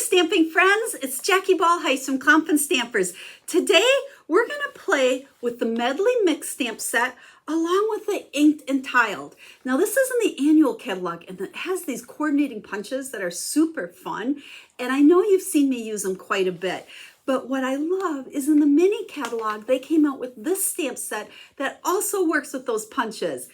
stamping friends, it's Jackie Ballheis from Compton Stampers. Today we're going to play with the Medley Mixed stamp set along with the inked and tiled. Now this is in the annual catalog and it has these coordinating punches that are super fun, and I know you've seen me use them quite a bit. But what I love is in the mini catalog they came out with this stamp set that also works with those punches.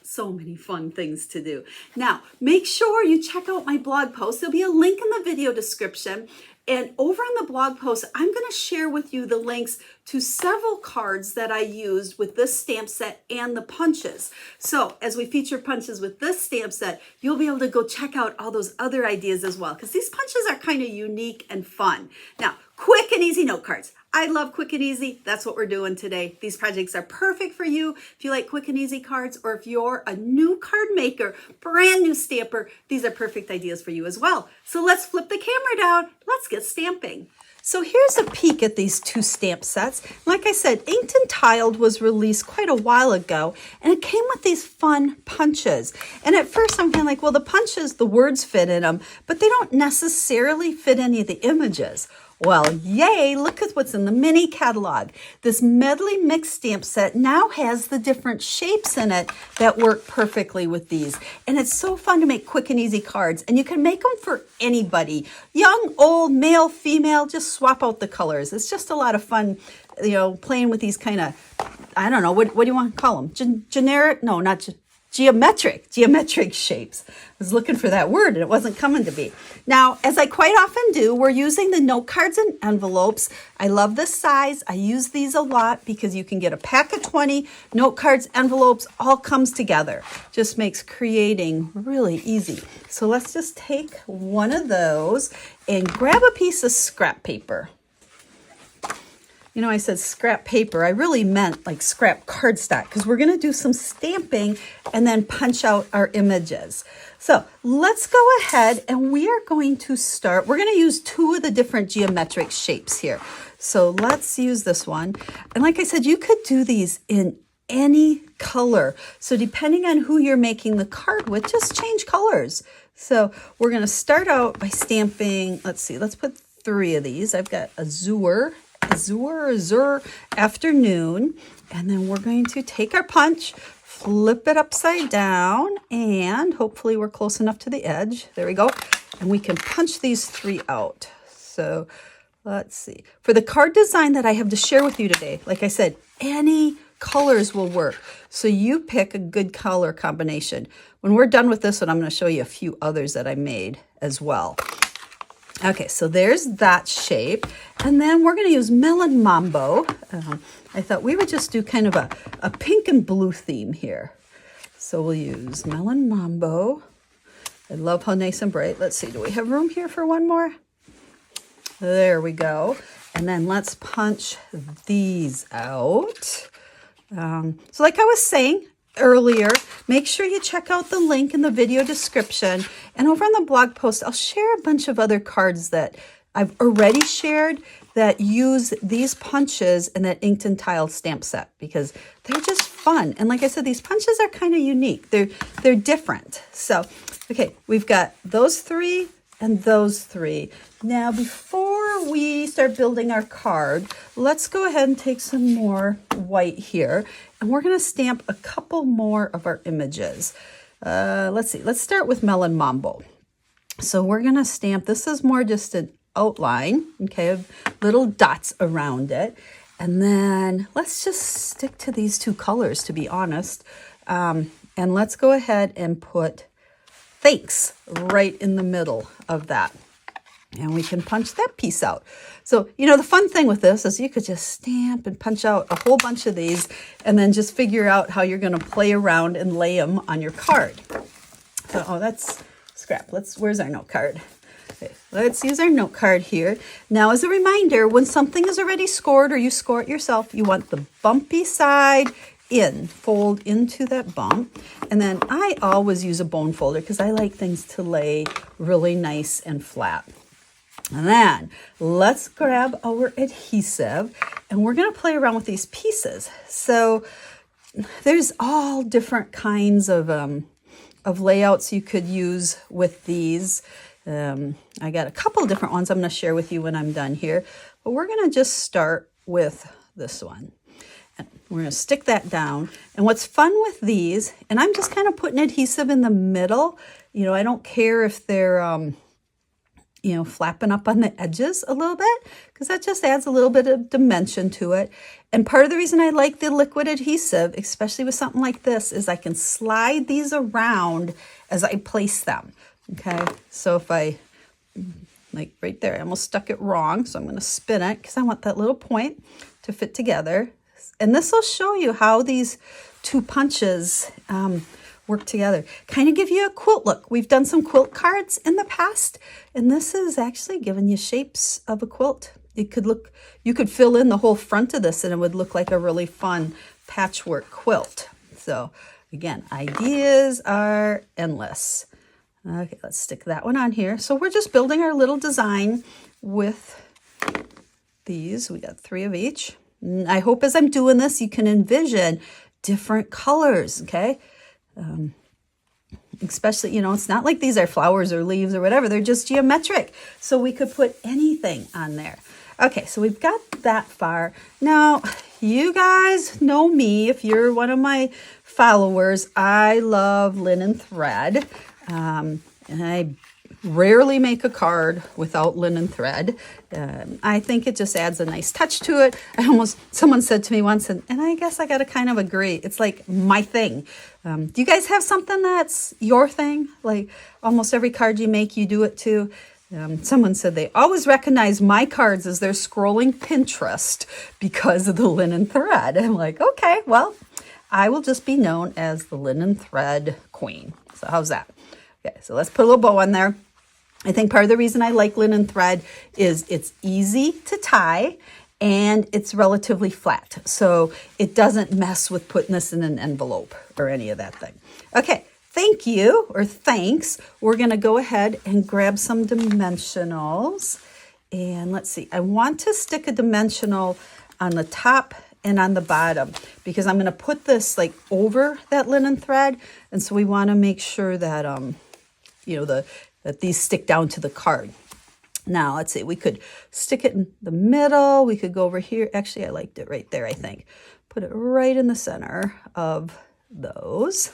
So many fun things to do. Now, make sure you check out my blog post. There'll be a link in the video description. And over on the blog post, I'm going to share with you the links to several cards that I used with this stamp set and the punches. So as we feature punches with this stamp set, you'll be able to go check out all those other ideas as well, because these punches are kind of unique and fun. Now, quick and easy note cards. I love quick and easy. That's what we're doing today. These projects are perfect for you if you like quick and easy cards, or if you're a new card maker, brand new stamper, these are perfect ideas for you as well. So let's flip the camera down. Let's get stamping. So here's a peek at these two stamp sets. Like I said, Inked and Tiled was released quite a while ago, and it came with these fun punches. And at first I'm kind of like, well, the punches, the words fit in them, but they don't necessarily fit any of the images. Well, yay, look at what's in the mini catalog. This Medley Mixed stamp set now has the different shapes in it that work perfectly with these. And it's so fun to make quick and easy cards. And you can make them for anybody. Young, old, male, female, just swap out the colors. It's just a lot of fun, you know, playing with these kind of, I don't know, what do you want to call them? Generic? No, not geometric shapes. I was looking for that word and it wasn't coming to me. Now, as I quite often do, we're using the note cards and envelopes. I love this size. I use these a lot because you can get a pack of 20 note cards, envelopes, all comes together. Just makes creating really easy. So let's just take one of those and grab a piece of scrap paper. You know, I said scrap paper. I really meant like scrap cardstock, because we're going to do some stamping and then punch out our images. So let's go ahead and we are going to start. We're going to use two of the different geometric shapes here. So let's use this one. And like I said, you could do these in any color. So depending on who you're making the card with, just change colors. So we're going to start out by stamping. Let's see, let's put 3 of these. I've got Azure Afternoon, and then we're going to take our punch, flip it upside down, and hopefully we're close enough to the edge. There we go. And we can punch these 3 out. So let's see. For the card design that I have to share with you today, like I said, any colors will work. So you pick a good color combination. When we're done with this one, I'm going to show you a few others that I made as well. Okay, so there's that shape. And then we're going to use Melon Mambo. I thought we would just do kind of a pink and blue theme here. So we'll use Melon Mambo. I love how nice and bright. Let's see, do we have room here for one more? There we go. And then let's punch these out. So like I was saying earlier, make sure you check out the link in the video description. And over on the blog post, I'll share a bunch of other cards that I've already shared that use these punches in that Inked and Tiled stamp set, because they're just fun. And like I said, these punches are kind of unique. They're different. So, okay, we've got those 3 and those 3. Now, before we start building our card, let's go ahead and take some more white here. And we're going to stamp a couple more of our images. Let's see. Let's start with Melon Mambo. So we're going to stamp. This is more just an outline, okay, of little dots around it. And then let's just stick to these 2 colors, to be honest. And let's go ahead and put thanks right in the middle of that. And we can punch that piece out. So, you know, the fun thing with this is you could just stamp and punch out a whole bunch of these and then just figure out how you're going to play around and lay them on your card. So, oh, that's scrap. Where's our note card? Okay, let's use our note card here. Now, as a reminder, when something is already scored or you score it yourself, you want the bumpy side in, fold into that bump. And then I always use a bone folder because I like things to lay really nice and flat. And then let's grab our adhesive and we're going to play around with these pieces. So there's all different kinds of layouts you could use with these. I got a couple different ones I'm going to share with you when I'm done here, but we're going to just start with this one. And we're going to stick that down. And what's fun with these, and I'm just kind of putting adhesive in the middle. You know, I don't care if they're, you know, flapping up on the edges a little bit, because that just adds a little bit of dimension to it. And part of the reason I like the liquid adhesive, especially with something like this, is I can slide these around as I place them. Okay, so if I, like right there, I almost stuck it wrong, so I'm going to spin it because I want that little point to fit together. And this will show you how these two punches work together. Kind of give you a quilt look. We've done some quilt cards in the past, and this is actually giving you shapes of a quilt. It could look, you could fill in the whole front of this and it would look like a really fun patchwork quilt. So again, ideas are endless. Okay, let's stick that one on here. So we're just building our little design with these. We got 3 of each. I hope as I'm doing this, you can envision different colors, okay? Especially, you know, it's not like these are flowers or leaves or whatever. They're just geometric. So we could put anything on there. Okay, so we've got that far. Now, you guys know me. If you're one of my followers, I love linen thread. And I rarely make a card without linen thread. I think it just adds a nice touch to it. Someone said to me once, and I guess I got to kind of agree. It's like my thing. Do you guys have something that's your thing? Like almost every card you make, you do it too. Someone said they always recognize my cards as they're scrolling Pinterest because of the linen thread. I'm like, okay, well, I will just be known as the linen thread queen. So how's that? Okay, so let's put a little bow on there. I think part of the reason I like linen thread is it's easy to tie and it's relatively flat. So it doesn't mess with putting this in an envelope or any of that thing. Okay, thank you or thanks. We're going to go ahead and grab some dimensionals. And let's see, I want to stick a dimensional on the top and on the bottom because I'm going to put this like over that linen thread. And so we want to make sure that, you know, that these stick down to the card. Now, let's see, we could stick it in the middle. We could go over here. Actually, I liked it right there, I think. Put it right in the center of those.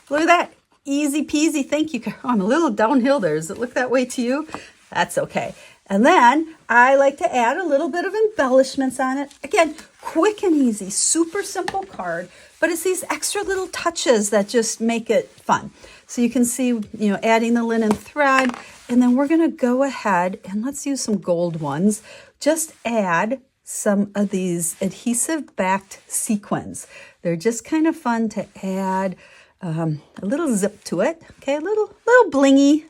Look at that. Easy peasy. Thank you. Oh, I'm a little downhill there. Does it look that way to you? That's okay. And then I like to add a little bit of embellishments on it. Again, quick and easy, super simple card, but it's these extra little touches that just make it fun. So you can see, you know, adding the linen thread, and then we're going to go ahead and let's use some gold ones. Just add some of these adhesive backed sequins. They're just kind of fun to add a little zip to it. Okay, a little blingy,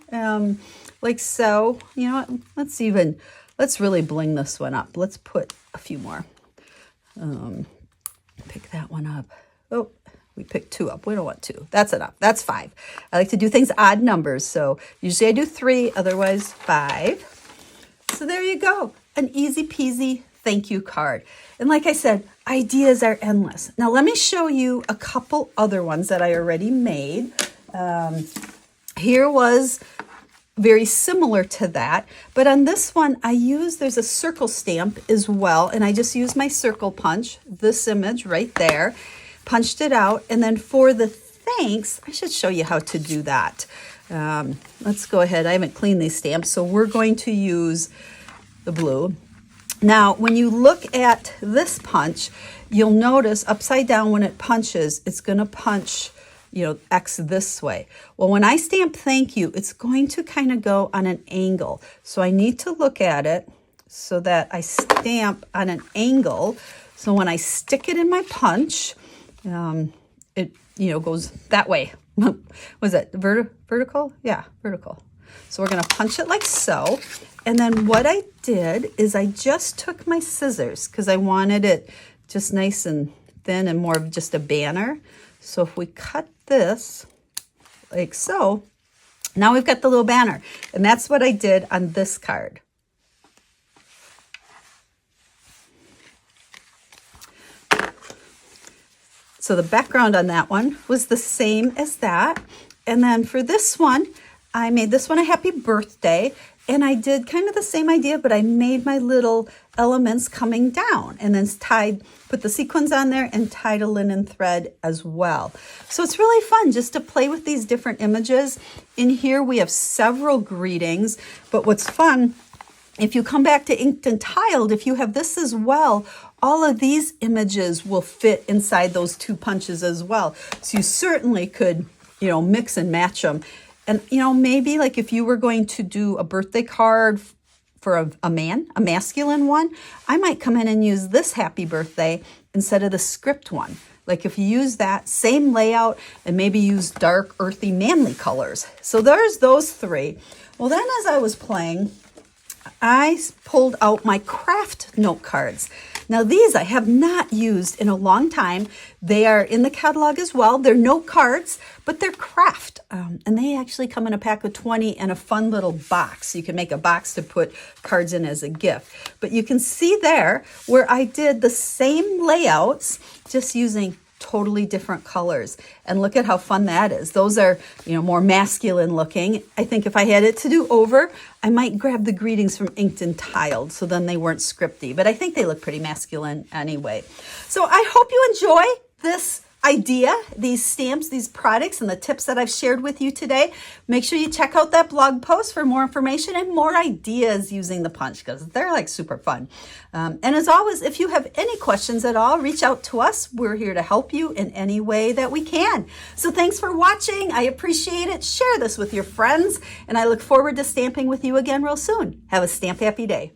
like so. You know, let's really bling this one up. Let's put a few more. Pick that one up. Oh, we picked 2 up. We don't want 2. That's enough. That's 5. I like to do things odd numbers. So usually I do 3, otherwise 5. So there you go. An easy peasy thank you card. And like I said, ideas are endless. Now let me show you a couple other ones that I already made. Here was very similar to that, but on this one there's a circle stamp as well, and I just used my circle punch, this image right there, punched it out, and then for the thanks, I should show you how to do that. Let's go ahead. I haven't cleaned these stamps, so we're going to use the blue. Now, when you look at this punch, you'll notice upside down when it punches, it's going to punch, you know, X this way. Well, when I stamp thank you, it's going to kind of go on an angle. So I need to look at it so that I stamp on an angle. So when I stick it in my punch, it, you know, goes that way. Was it vertical? Yeah, vertical. So we're going to punch it like so. And then what I did is I just took my scissors because I wanted it just nice and thin and more of just a banner. So if we cut this like so, now we've got the little banner. And that's what I did on this card. So the background on that one was the same as that. And then for this one, I made this one a happy birthday, and I did kind of the same idea, but I made my little elements coming down and then put the sequins on there and tied a linen thread as well. So it's really fun just to play with these different images. In here we have several greetings, but what's fun, if you come back to Inked and Tiled, if you have this as well, all of these images will fit inside those 2 punches as well. So you certainly could, mix and match them. And, maybe like if you were going to do a birthday card for a man, a masculine one, I might come in and use this happy birthday instead of the script one. Like if you use that same layout and maybe use dark, earthy, manly colors. So there's those 3. Well, then as I was playing, I pulled out my craft note cards. Now these I have not used in a long time. They are in the catalog as well. They're note cards, but they're craft. And they actually come in a pack of 20 and a fun little box. You can make a box to put cards in as a gift. But you can see there where I did the same layouts, just using totally different colors. And look at how fun that is. Those are, more masculine looking. I think if I had it to do over, I might grab the greetings from Inked and Tiled, so then they weren't scripty, but I think they look pretty masculine anyway. So I hope you enjoy this idea, these stamps, these products, and the tips that I've shared with you today. Make sure you check out that blog post for more information and more ideas using the punch, because they're like super fun. And as always, if you have any questions at all, reach out to us. We're here to help you in any way that we can. So thanks for watching. I appreciate it. Share this with your friends, and I look forward to stamping with you again real soon. Have a stamp happy day.